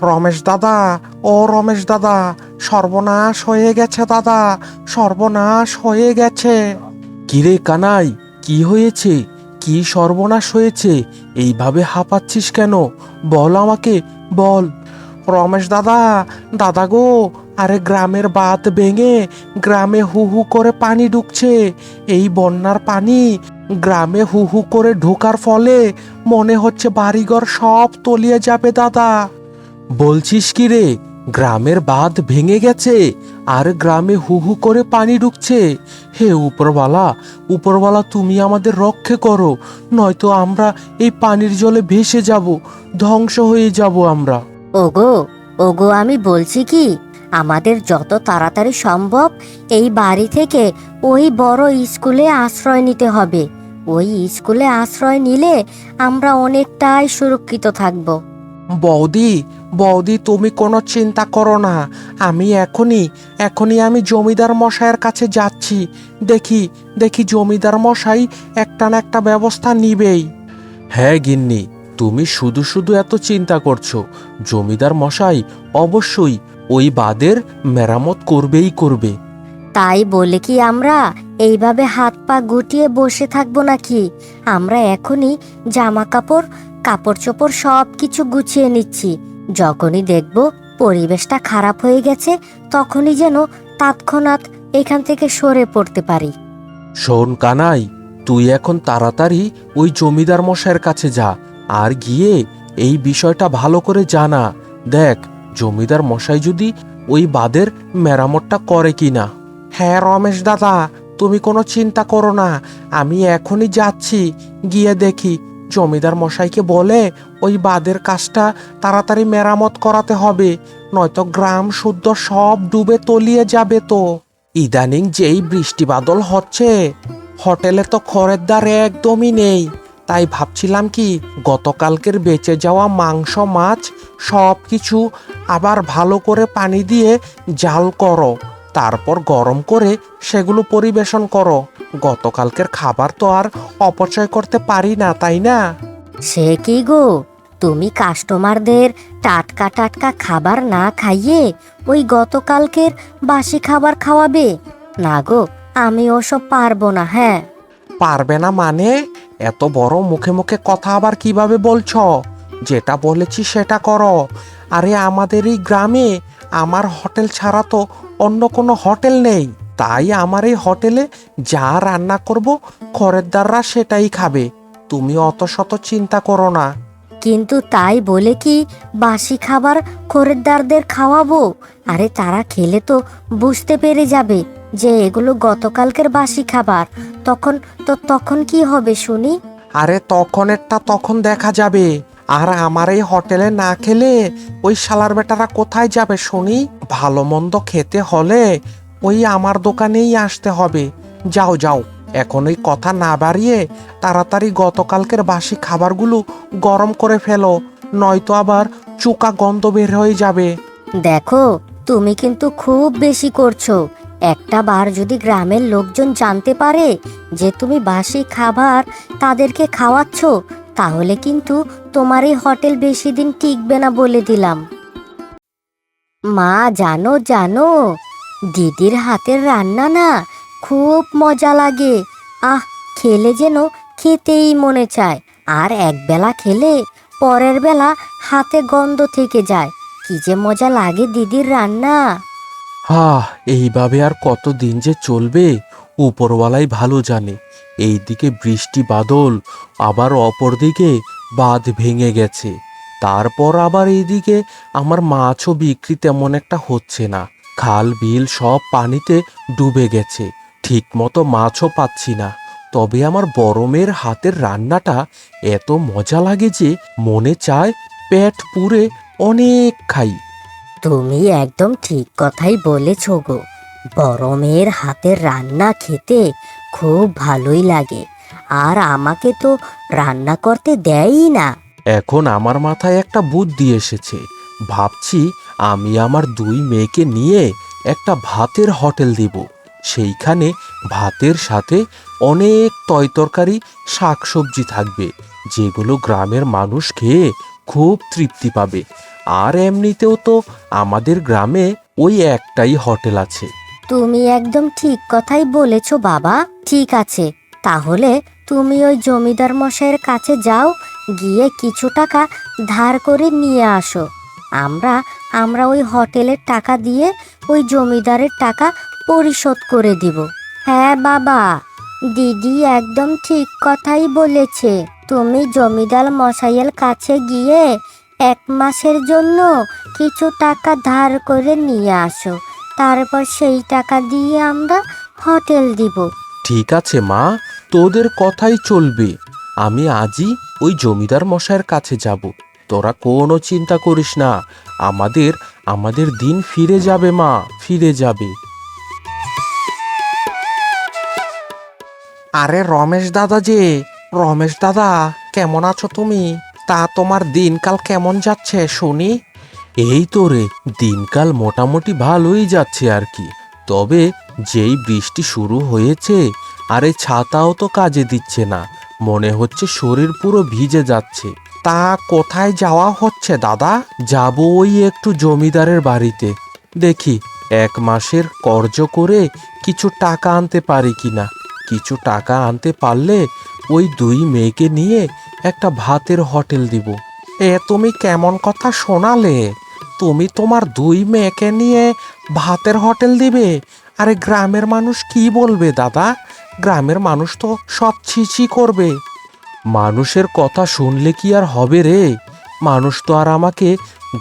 রমেশ দাদা, ও রমেশ দাদা, সর্বনাশ হয়ে গেছে দাদা, সর্বনাশ হয়ে গেছে। কিরে কানাই, কি হয়েছে? কি সর্বনাশ হয়েছে? এইভাবে হাঁপাচ্ছিস কেন? বল আমাকে, বল। রমেশ দাদা, দাদা গো, আরে গ্রামের বাঁধ ভেঙে গ্রামে হু হু করে পানি ঢুকছে। এই বন্যার পানি গ্রামে হু হু করে ঢোকার ফলে মনে হচ্ছে বাড়িঘর সব তলিয়ে যাবে দাদা। বলছিস কি রে? গ্রামের বাঁধ ভেঙে গেছে আর গ্রামে হু হু করে পানি ঢুকছে? হে উপরওয়ালা, উপরওয়ালা তুমি আমাদের রক্ষে করো, নয়তো আমরা এই পানির জলে ভেসে যাব, ধ্বংস হয়ে যাব আমরা। ওগো, ওগো, আমি বলছি কি, আমাদের যত তাড়াতাড়ি সম্ভব এই বাড়ি থেকে ওই বড় স্কুলে আশ্রয় নিতে হবে। ওই স্কুলে আশ্রয় নিলে আমরা অনেকটাই সুরক্ষিত থাকব। বৌদি, বৌদি, তুমি কোনো চিন্তা করো না। আমি এখনই আমি জমিদার মশাইয়ের কাছে যাচ্ছি। দেখি দেখি জমিদার মশাই একটা না একটা ব্যবস্থা নিবেই। হ্যাঁ গিন্নি, তুমি শুধু শুধু এত চিন্তা করছো। জমিদার মশাই অবশ্যই ওই বাঁধের মেরামত করবেই করবে। তাই বলে কি আমরা এইভাবে হাত পা গুটিয়ে বসে থাকবো নাকি? আমরা এখনই জামা কাপড়, কাপড় চোপড় সব কিছু গুছিয়ে নিচ্ছি। যখনই দেখব পরিবেশটা খারাপ হয়ে গেছে, তখনই যেন তৎক্ষণাৎ এখান থেকে সরে পড়তে পারি। শোন কানাই, তুই এখন তাড়াতাড়ি ওই জমিদার মশাইয়ের কাছে যা, আর গিয়ে এই বিষয়টা ভালো করে জানা। দেখ জমিদার মশাই যদি ওই বাঁধের মেরামতটা করে কিনা। হ্যাঁ রমেশ দাদা, তুমি কোনো চিন্তা করো না। আমি এখনই যাচ্ছি, গিয়ে দেখি জমিদার মশাইকে বলে ওই বাঁধের কাজটা তাড়াতাড়ি মেরামত করাতে হবে, নয়তো গ্রাম শুদ্ধ সব ডুবে তলিয়ে যাবে তো। ইদানিং যেই বৃষ্টি বাদল হচ্ছে, হোটেলে তো খরিদ্দার একদমই নেই। তাই ভাবছিলাম কি, গতকালকের বেঁচে যাওয়া মাংস মাছ সব কিছু আবার ভালো করে পানি দিয়ে জাল করো, তারপর গরম করে সেগুলো পরিবেশন করো। গতকালকের খাবার তো আর অপচয় করতে পারি না, তাই না? সে কি গো, তুমি কাস্টমারদের টাটকা টাটকা খাবার না খাইয়ে ওই গতকালকের বাসি খাবার খাওয়াবে? না গো, আমি ওসব পারবো না। হ্যাঁ, পারবে না মানে? এত বড় মুখে মুখে কথা আবার কিভাবে বলছো? যেটা বলেছি সেটা করো। আরে আমাদের এই গ্রামে আমার হোটেল ছাড়া তো অন্য কোনো হোটেল নেই। তাই আমার এই হোটেলে যা রান্না করব খরিদ্দাররা সেটাই খাবে। তুমি অত শত চিন্তা করো না। কিন্তু তাই বলে কি বাসি খাবার খরিদ্দারদের খাওয়াবো? আরে তারা খেলে তো বুঝতে পেরে যাবে যে এগুলো গতকালকের বাসি খাবার। তখন কি হবে শুনি? আরে তখনেরটা তখন দেখা যাবে। আর আমার এই হোটেলে না খেলে ওই শালার বেটারা কোথায় যাবে শুনি? ভালো মন্দ খেতে হলে ওই আমার দোকানেই আসতে হবে। যাও যাও, এখন ওই কথা না বাড়িয়ে তাড়াতাড়ি গতকালকের বাসি খাবারগুলো গরম করে ফেলো, নয়তো আবার চুকা গন্ধ বের হয়ে যাবে। দেখো, তুমি কিন্তু খুব বেশি করছো। একটা বার যদি গ্রামের লোকজন জানতে পারে যে তুমি বাসি খাবার তাদেরকে খাওয়াচ্ছ, তাহলে কিন্তু তোমার এই হোটেল বেশি দিন টিকবে না বলে দিলাম। মা, জানো জানো, দিদির হাতের রান্না না খুব মজা লাগে। আহ, খেলে যেন খেতেই মনে চায়। আর একবেলা খেলে পরের বেলা হাতে গন্ধ থেকে যায়। কি যে মজা লাগে দিদির রান্না! এইভাবে আর কতদিন যে চলবে উপরওয়ালাই ভালো জানে। এইদিকে বৃষ্টি বাদল, আবার অপরদিকে বাঁধ ভেঙে গেছে, তারপর আবার এইদিকে আমার মাছও বিক্রি তেমন একটা হচ্ছে না। খাল বিল সব পানিতে ডুবে গেছে, ঠিক মতো মাছও পাচ্ছি না। তবে আমার বড় মেয়ের হাতের রান্নাটা এত মজা লাগে যে মনে চায় পেট পুরে অনেক খাই। তুমি একদম ঠিক কথাই বলেছ গো। বড় মেয়ের হাতের রান্না খেতে খুব ভালোই লাগে। আর আমাকে তো রান্না করতে দেয়ই না। এখন আমার মাথায় একটা বুদ্ধি এসেছে। ভাবছি আমি আমার দুই মেয়েকে নিয়ে একটা ভাতের হোটেল দিব। সেইখানে ভাতের সাথে অনেক তরকারি, শাকসবজি থাকবে, যেগুলো গ্রামের মানুষ খেয়ে খুব তৃপ্তি পাবে। আর এমনিতেও তো আমাদের গ্রামে ওই একটাই হোটেল আছে। তুমি একদম ঠিক কথাই বলেছো বাবা। ঠিক আছে, তাহলে তুমি ওই জমিদার মশাইয়ের কাছে যাও, গিয়ে কিছু টাকা ধার করে নিয়ে আসো। আমরা আমরা ওই হোটেলের টাকা দিয়ে ওই জমিদারের টাকা পরিশোধ করে দিব। হ্যাঁ বাবা, দিদি একদম ঠিক কথাই বলেছে। তুমি জমিদার মশাইয়ের কাছে গিয়ে 1 মাসের জন্য কিছু টাকা ধার করে নিয়ে আসো, তারপর সেই টাকা দিয়ে আমরা হোটেল দিব। ঠিক আছে মা, তোদের কথাই চলবে। আমি আজই ওই জমিদার মশাইয়ের কাছে যাব। তোরা কোনো চিন্তা করিস না, আমাদের আমাদের দিন ফিরে যাবে মা, ফিরে যাবে। আরে রমেশ দাদা যে, রমেশ দাদা কেমন আছো তুমি? তা তোমার দিনকাল কেমন যাচ্ছে শুনি? এই তো রে, দিনকাল মোটামুটি ভালোই যাচ্ছে আর কি। তবে যেই বৃষ্টি শুরু হয়েছে, আর এই ছাতাও তো কাজে দিচ্ছে না, মনে হচ্ছে শরীর পুরো ভিজে যাচ্ছে। তা কোথায় যাওয়া হচ্ছে দাদা? যাব ওই একটু জমিদারের বাড়িতে, দেখি 1 মাসের কর্জ করে কিছু টাকা আনতে পারি কিনা। কিছু টাকা আনতে পারলে ওই 2 মেয়েকে নিয়ে একটা ভাতের হোটেল দিব। এ তুমি কেমন কথা শোনালে? তুমি তোমার 2 মেয়েকে নিয়ে ভাতের হোটেল দিবে? আরে গ্রামের মানুষ কি বলবে দাদা? গ্রামের মানুষ তো সব ছিছি করবে। মানুষের কথা শুনলে কি আর হবে রে? মানুষ তো আর আমাকে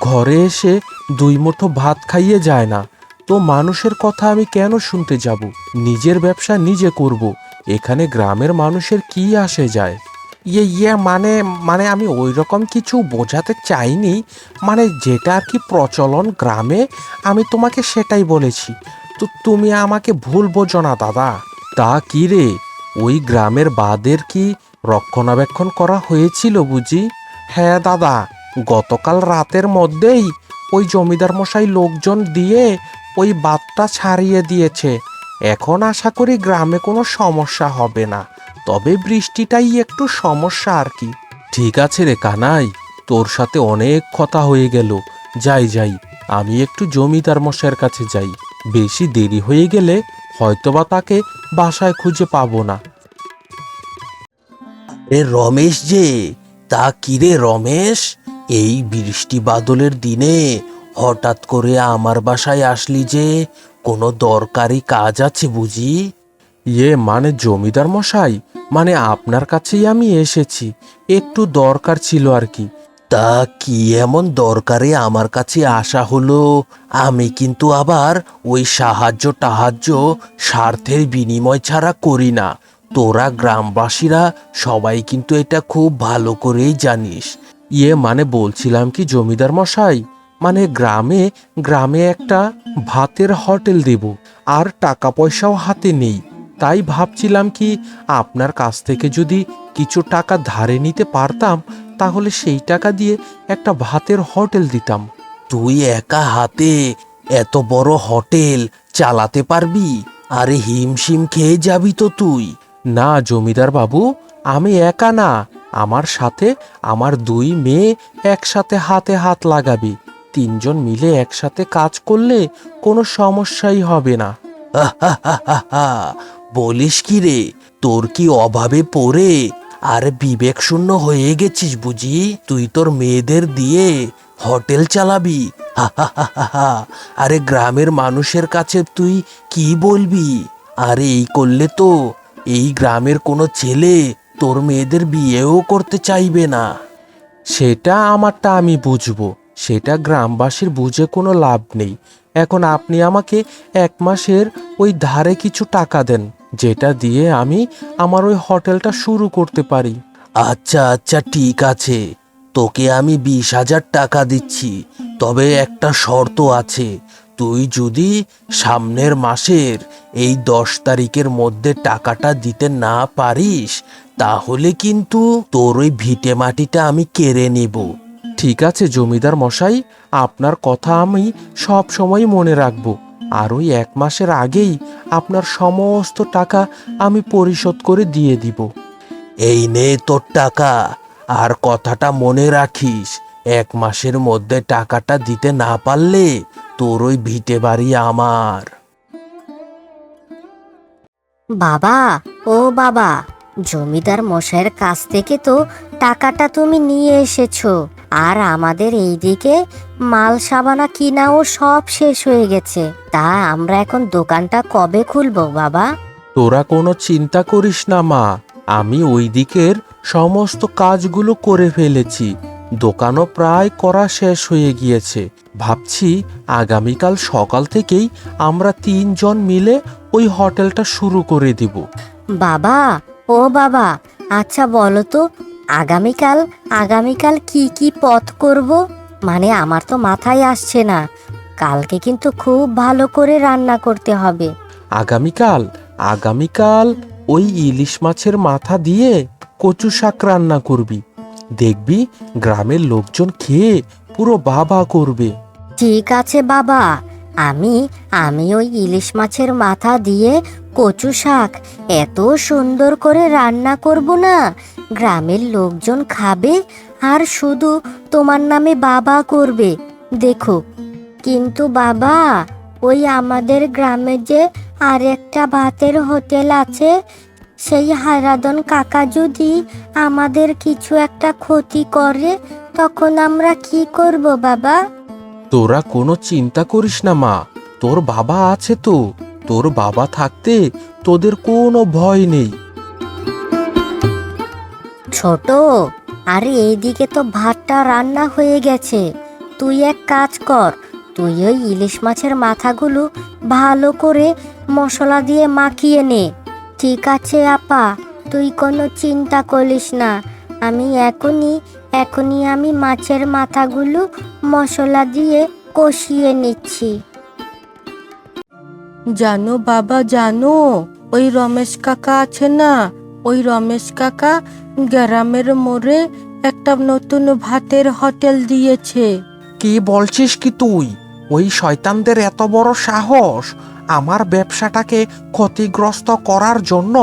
ঘরে এসে 2 মুঠো ভাত খাইয়ে যায় না। তো মানুষের কথা আমি কেন শুনতে যাব? নিজের ব্যবসা নিজে করব। এখানে গ্রামের মানুষের কি আসে যায়? মানে মানে আমি ওই রকম কিছু বোঝাতে চাইনি। মানে যেটা আর কি প্রচলন গ্রামে, আমি তোমাকে সেটাই বলেছি। তো তুমি আমাকে ভুল বোঝো না দাদা। তা কি রে, ওই গ্রামের বাঁধের কি রক্ষণাবেক্ষণ করা হয়েছিল বুঝি? হ্যাঁ দাদা, গতকাল রাতের মধ্যেই ওই জমিদার মশাই লোকজন দিয়ে ওই বাঁধটা ছাড়িয়ে দিয়েছে। এখন আশা করি গ্রামে কোনো সমস্যা হবে না, তবে বৃষ্টিটাই একটু সমস্যা আর কি। ঠিক আছে রে কানাই, তোর সাথে অনেক কথা হয়ে গেল। যাই যাই, আমি একটু জমিদার মশাইয়ের কাছে যাই। বেশি দেরি হয়ে গেলে হয়তোবা তাকে বাসায় খুঁজে পাবো না। রে রমেশ যে, তা কিরে রমেশ, এই বৃষ্টি বাদলের দিনে হঠাৎ করে আমার বাসায় আসলি যে? কোনো দরকারি কাজ আছে বুঝি? মানে জমিদার মশাই, মানে আপনার কাছেই আমি এসেছি, একটু দরকার ছিল আর কি। তা কি এমন দরকারে আমার কাছে আসা হলো? আমি কিন্তু আবার ওই সাহায্য টাহায্য স্বার্থের বিনিময় ছাড়া করি না। তোরা গ্রামবাসীরা সবাই কিন্তু এটা খুব ভালো করেই জানিস। মানে বলছিলাম কি জমিদার মশাই, মানে গ্রামে গ্রামে একটা ভাতের হোটেল দেব, আর টাকা পয়সাও হাতে নেই। তাই ভাবছিলাম কি আপনার কাছ থেকে যদি কিছু টাকা ধারে নিতে পারতাম, তাহলে সেই টাকা দিয়ে একটা ভাতের হোটেল দিতাম। তুই একা হাতে এত বড় হোটেল চালাতে পারবি? আরে হিমশিম খেয়ে যাবি তো তুই। না জমিদার বাবু, আমি একা না, আমার সাথে আমার 2 মেয়ে একসাথে হাতে হাত লাগাবে। 3 জন মিলে একসাথে কাজ করলে কোনো সমস্যাই হবে না। আহাহাহাহা, বলিস কি রে, তোর কি অভাবে পড়ে আর বিবেক শূন্য হয়ে গেছিস বুঝি? তুই তোর মেয়েদের দিয়ে হোটেল চালাবি? হাহাহাহা, আরে গ্রামের মানুষের কাছে তুই কি বলবি? আরে এই করলে তো এই গ্রামের কোনো ছেলে তোর মেয়েদের বিয়েও করতে চাইবে না। সেটা আমারটা আমি বুঝবো, সেটা গ্রামবাসীর বুঝে কোনো লাভ নেই। এখন আপনি আমাকে 1 মাসের ওই ধারে কিছু টাকা দেন, যেটা দিয়ে আমি আমার ওই হোটেলটা শুরু করতে পারি। আচ্ছা আচ্ছা ঠিক আছে, তোকে আমি 20,000 টাকা দিচ্ছি। তবে একটা শর্ত আছে, তুই যদি সামনের মাসের এই 10 তারিখের মধ্যে টাকাটা দিতে না পারিস, তাহলে কিন্তু তোর ওই ভিটে মাটিটা আমি কেড়ে নেব। ঠিক আছে জমিদার মশাই, আপনার কথা আমি সব সময় মনে রাখবো। আর ওই 1 মাসের আগেই আপনার সমস্ত টাকা আমি পরিশোধ করে দিয়ে দিব। এই নে তোর টাকা, আর কথাটা মনে রাখিস, 1 মাসের মধ্যে টাকাটা দিতে না পারলে তোর ওই ভিটে বাড়ি আমার। বাবা, ও বাবা, জমিদার মশাইয়ের কাছ থেকে তো টাকাটা তুমি নিয়ে এসেছো, আর আমাদের এইদিকে মাল সাবানা কিনাও সব শেষ হয়ে গেছে। তা আমরা এখন দোকানটা কবে খুলবো বাবা? তোরা কোনো চিন্তা করিস না মা, আমি ওই দিকের সমস্ত কাজগুলো করে ফেলেছি। দোকানও প্রায় করা শেষ হয়ে গিয়েছে। ভাবছি আগামীকাল সকাল থেকেই আমরা 3 জন মিলে ওই হোটেলটা শুরু করে দিব। বাবা, ও বাবা, আচ্ছা বলো তো, আগামীকাল আগামীকাল কি কি পথ করব? মানে আমার তো মাথায় আসছে না। কালকে কিন্তু খুব ভালো করে রান্না করতে হবে। আগামীকাল আগামীকাল ওই ইলিশ মাছের মাথা দিয়ে কচু শাক রান্না করবি, দেখবি গ্রামের লোকজন খেয়ে পুরো বাবা করবে। ঠিক আছে বাবা, আমি আমি ওই ইলিশ মাছের মাথা দিয়ে কচু শাক এত সুন্দর করে রান্না করব না, গ্রামের লোকজন খাবে আর শুধু তোমার নামে বাবা করবে, দেখো। কিন্তু বাবা, ওই আমাদের গ্রামে যে আরেকটা ভাতের হোটেল আছে, সেই হারাধন কাকা যদি আমাদের কিছু একটা ক্ষতি করে, তখন আমরা কি করব বাবা? তোরা কোনো চিন্তা করিস না মা, তোর বাবা আছে তো। তোর বাবা থাকতে তোদের কোনো ভয় নেই। ছোট, আরে এইদিকে তো ভাতটা রান্না হয়ে গেছে। তুই এক কাজ কর, তুই ওই ইলিশ মাছের মাথাগুলো ভালো করে মশলা দিয়ে মাখিয়ে নে। ঠিক আছে আপা, তুই কোনো চিন্তা করিস না, আমি এখনই আমি মাছের মাথাগুলো মশলা দিয়ে কষিয়ে নিচ্ছি। জানো বাবা, জানো, ওই রমেশ কাকা আছে না, ওই রমেশ কাকা গ্রামের মোড়ে একটা নতুন ভাতের হোটেল দিয়েছে। কি বলছিস কি তুই? ওই শয়তানদের এত বড় সাহস! আমার ব্যবসাটাকে ক্ষতিগ্রস্ত করার জন্য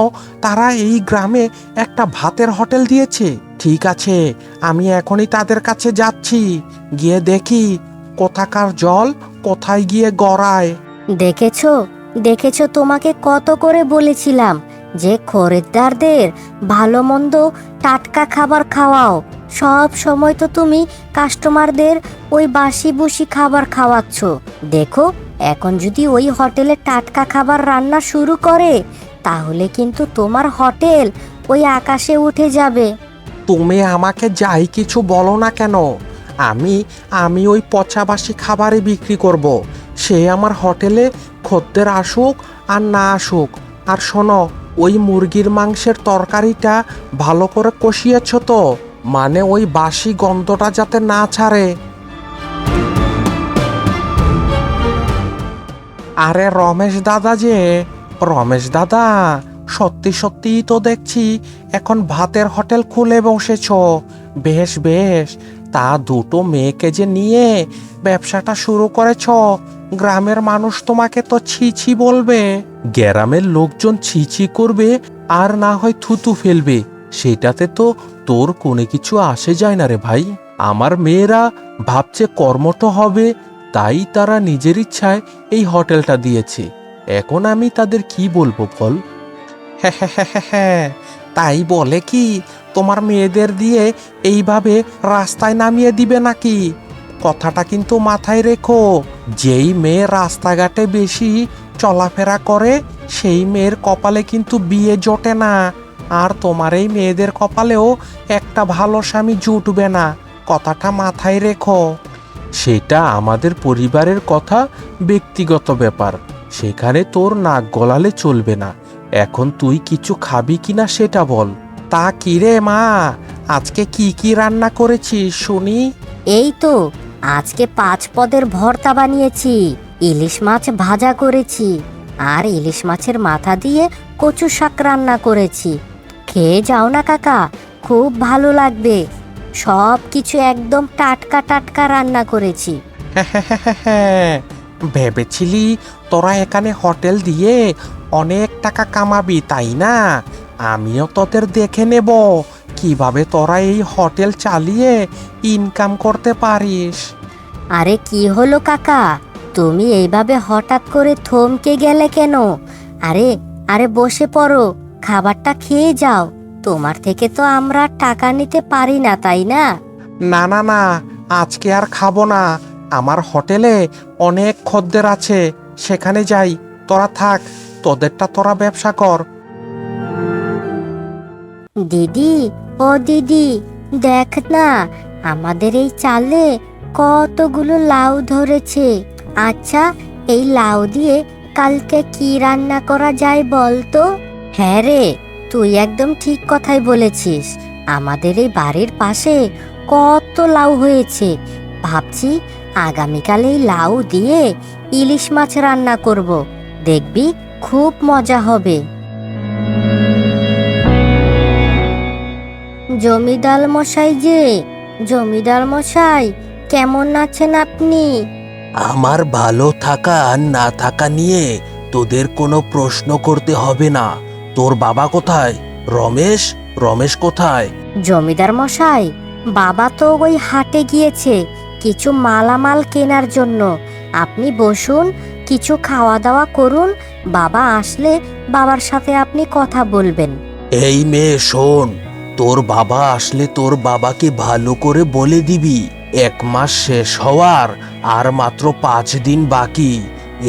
তারা এই গ্রামে একটা ভাতের হোটেল দিয়েছে। ঠিক আছে, আমি এখনই তাদের কাছে যাচ্ছি, গিয়ে দেখি কোথাকার জল কোথায় গিয়ে গড়ায়। দেখেছো দেখেছো, তোমাকে কত করে বলেছিলাম যে খরিদ্দারদের ভালো মন্দ টাটকা খাবার খাওয়াও। সব সময় তো তুমি কাস্টমারদের ওই বাসি বুসি খাবার খাওয়াচ্ছ। দেখো, এখন যদি ওই হোটেলে টাটকা খাবার রান্না শুরু করে, তাহলে কিন্তু তোমার হোটেল ওই আকাশে উঠে যাবে। তুমি আমাকে যাই কিছু বলো না কেন, আমি আমি ওই পচাবাসি খাবারই বিক্রি করব। সে আমার হোটেলে খদ্দের আসুক আর না আসুক। আর শোনো, ওই মুরগির মাংসের তরকারিটা ভালো করে কষিয়েছ তো? মানে ওই বাসি গন্ধটা যাতে না ছাড়ে। আরে রমেশ দাদা যে, রমেশ দাদা, সত্যি সত্যিই তো দেখছি এখন ভাতের হোটেল খুলে বসেছ। বেশ বেশ, তা দুটো মেয়েকে যে নিয়ে ব্যবসাটা শুরু করেছ, গ্রামের মানুষ তোমাকে তো ছি ছি বলবে। গ্রামের লোকজন ছিছি করবে আর না হয় থুতু ফেলবে, সেটাতে তো তোর কোনো কিছু আসে যায় না রে ভাই। আমার মেয়েরা ভাবছে কর্মঠ হবে, তাই তারা নিজের ইচ্ছায় এই হোটেলটা দিয়েছে। এখন আমি তাদের কি বলবো বল? হ্যাঁ, তাই বলে কি তোমার মেয়েদের দিয়ে এইভাবে রাস্তায় নামিয়ে দিবে নাকি? কথাটা কিন্তু মাথায় রেখো, যেই মেয়ে রাস্তাঘাটে বেশি চলাফেরা করে সেই মেয়ের কপালে কিন্তু বিয়ে জোটে না। আর তোমার এই মেয়েদের কপালেও একটা ভালো স্বামী জুটবে না, কথাটা মাথায় রেখো। সেটা আমাদের পরিবারের কথা, ব্যক্তিগত ব্যাপার, সেখানে তোর নাক গলালে চলবে না। এখন তুই কিছু খাবি কিনা সেটা বল। তা কি রে মা, আজকে কি কি রান্না করেছিস শুনি? এই তো আজকে 5 পদের ভর্তা বানিয়েছি, ইলিশ মাছ ভাজা করেছি, আর ইলিশ মাছের মাথা দিয়ে কচু শাক রান্না করেছি। খেয়ে যাও না কাকা, খুব ভালো লাগবে। সব কিছু একদম টাটকা টাটকা রান্না করেছি। হ্যাঁ, ভেবেছিলি তোরা এখানে হোটেল দিয়ে অনেক টাকা কামাবি, তাই না? আমিও তোদের দেখে নেব কিভাবে তোরা এই হোটেল চালিয়ে ইনকাম করতে পারিস? আরে কি হলো কাকা, তুমি এইভাবে হঠাৎ করে থমকে গেলে কেন? আরে আরে বসে পড়ো, খাবারটা খেয়ে যাও। তোমার থেকে তো আমরা টাকা নিতে পারি না, তাই না? না না না, আজকে আর খাবো না। আমার হোটেলে অনেক খদ্দের আছে, সেখানে যাই। তোরা থাক, তোদেরটা তোরা ব্যবসা কর। দিদি, ও দিদি, দেখ না, আমাদের এই চালে কতগুলো লাউ ধরেছে। আচ্ছা, এই লাউ দিয়ে কালকে কি রান্না করা যায় বল তো? হ্যাঁ রে, তুই একদম ঠিক কথাই বলেছিস। আমাদের এই বাড়ির পাশে কত লাউ হয়েছে। ভাবছি আগামীকাল এই লাউ দিয়ে ইলিশ মাছ রান্না করব। দেখবি খুব মজা হবে। জমিদার মশাই যে, জমিদার মশাই, কেমন আছেন আপনি? আমার ভালো থাকা আর না থাকা নিয়ে তোদের কোনো প্রশ্ন করতে হবে না। তোর বাবা কোথায়? রমেশ, রমেশ কোথায়? জমিদার মশাই, বাবা তো ওই হাটে গিয়েছে কিছু মালামাল কেনার জন্য। আপনি বসুন, কিছু খাওয়া দাওয়া করুন। বাবা আসলে বাবার সাথে আপনি কথা বলবেন। এই মেয়ে শোন, তোর বাবা আসলে তোর বাবাকে ভালো করে বলে দিবি 1 মাস শেষ হওয়ার আর মাত্র 5 দিন বাকি।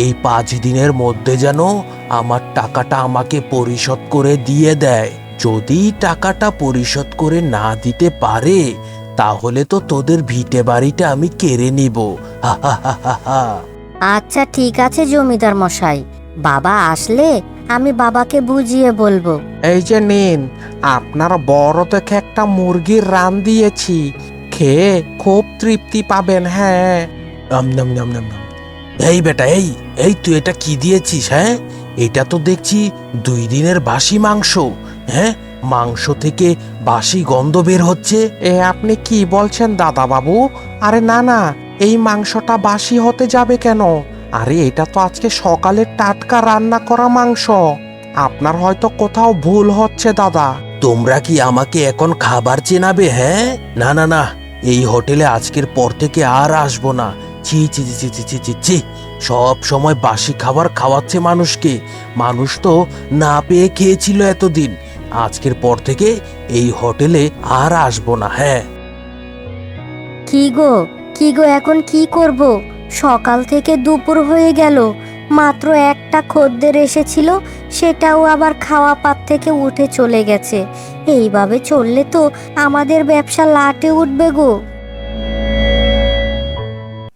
এই 5 দিনের মধ্যে যেন আমার টাকাটা আমাকে পরিশোধ করে দিয়ে দেয়। যদি টাকাটা পরিশোধ করে না দিতে পারে, তাহলে তো তোদের ভিটে বাড়িটা আমি কেড়ে নিব। হা হা হা হা হা। আচ্ছা ঠিক আছে জমিদার মশাই, বাবা আসলে আমি বাবাকে বুঝিয়ে বলবো। এই যে নিন, আপনার বড় দেখে একটা মুরগির রান দিয়েছি, খেয়ে খুব তৃপ্তি পাবেন। হ্যাঁ, নাম নাম নাম নাম নাম। এই বেটা, এই এই তুই এটা কি দিয়েছিস? হ্যাঁ, এটা তো দেখছি 2 দিনের বাসি মাংস। হ্যাঁ, মাংস থেকে বাসি গন্ধ বের হচ্ছে। আপনি কি বলছেন দাদা বাবু? আরে না না, এই মাংসটা বাসি হতে যাবে কেন? আরে এটা তো আজকে সকালে টাটকা রান্না করা মাংস। আপনার হয়তো কোথাও ভুল হচ্ছে দাদা। তোমরা কি আমাকে এখন খাবার চেনাবে? হ্যাঁ, না না না, এই হোটেলে আজকের পর থেকে আর আসবো না। ছি ছি ছি ছি ছি ছি ছি। সব সময় বাসি খাবার খাওয়াচ্ছে মানুষকে। মানুষ তো না পেয়ে খেয়েছিল এতদিন। আজকের পর থেকে এই হোটেলে আর আসবো না। হ্যাঁ, কি গো, কি গো, এখন কি করব? সকাল থেকে দুপুর হয়ে গেল, মাত্র একটা খদ্দের এসেছিল, সেটাও আবার খাওয়া পাত থেকে উঠে চলে গেছে। এইভাবে চললে তো আমাদের ব্যবসা লাটে উঠবে গো।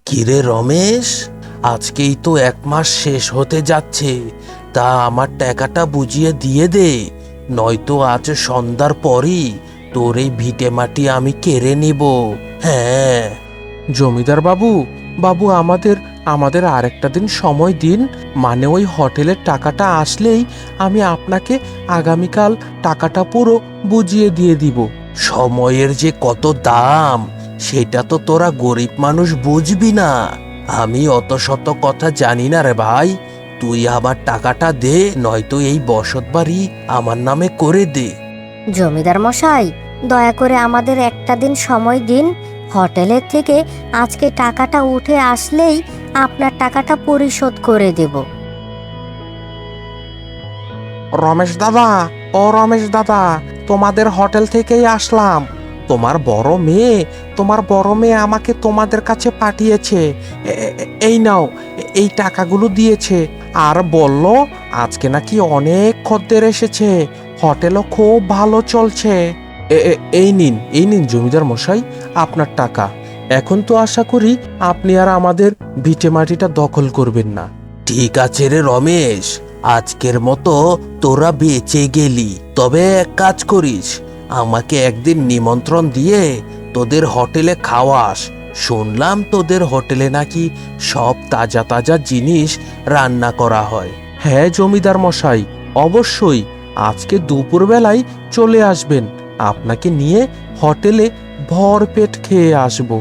কিরে রমেশ, আজকেই তো 1 মাস শেষ হতে যাচ্ছে। তা আমার টাকাটা বুঝিয়ে দিয়ে দে, নয়তো আজ সন্ধ্যার পরই তোর এই ভিটে মাটি আমি কেড়ে নিব। হ্যাঁ, জমিদার বাবু, বাবু আমাদের আরেকটা দিন সময় দিন। মানে ওই হোটেলের টাকাটা আসলেই আমি আপনাকে আগামীকাল টাকাটা পুরো বুঝিয়ে দিয়ে দিব। সময়ের যে কত দাম সেটা তো তোরা গরিব মানুষ বুঝবি না। আমি অত শত কথা জানি না রে ভাই। তুই আবার টাকাটা দে, নয়তো এই বসত বাড়ি আমার নামে করে দে। জমিদার মশাই, দয়া করে আমাদের একটা দিন সময় দিন। হোটেলের থেকে আজকে টাকাটা উঠে আসলেই আপনার টাকাটা পরিশোধ করে দেব। রমেশ দাদা, ও রমেশ দাদা, তোমাদের হোটেল থেকেই আসলাম। তোমার বড় মেয়ে আমাকে তোমাদের কাছে পাঠিয়েছে। এই নাও, এই টাকাগুলো দিয়েছে। আর বলল আজকে নাকি অনেক খদ্দের এসেছে, হোটেলও খুব ভালো চলছে। এই নিন জমিদার মশাই, আপনার টাকা। এখন তো আশা করি আপনি আর আমাদের ভিটে মাটিটা দখল করবেন না। ঠিক আছে রে রমেশ, আজকের মতো তোরা বেঁচে গেলি। তবে এক কাজ করিস, আমাকে একদিন নিমন্ত্রণ দিয়ে তোদের হোটেলে খাওয়াস। শুনলাম তোদের হোটেলে নাকি সব তাজা তাজা জিনিস রান্না করা হয়। হ্যাঁ জমিদার মশাই, অবশ্যই আজকে দুপুরবেলায় চলে আসবেন। আপনাকে নিয়ে হোটেলে ভরপেট খেয়ে আসবো।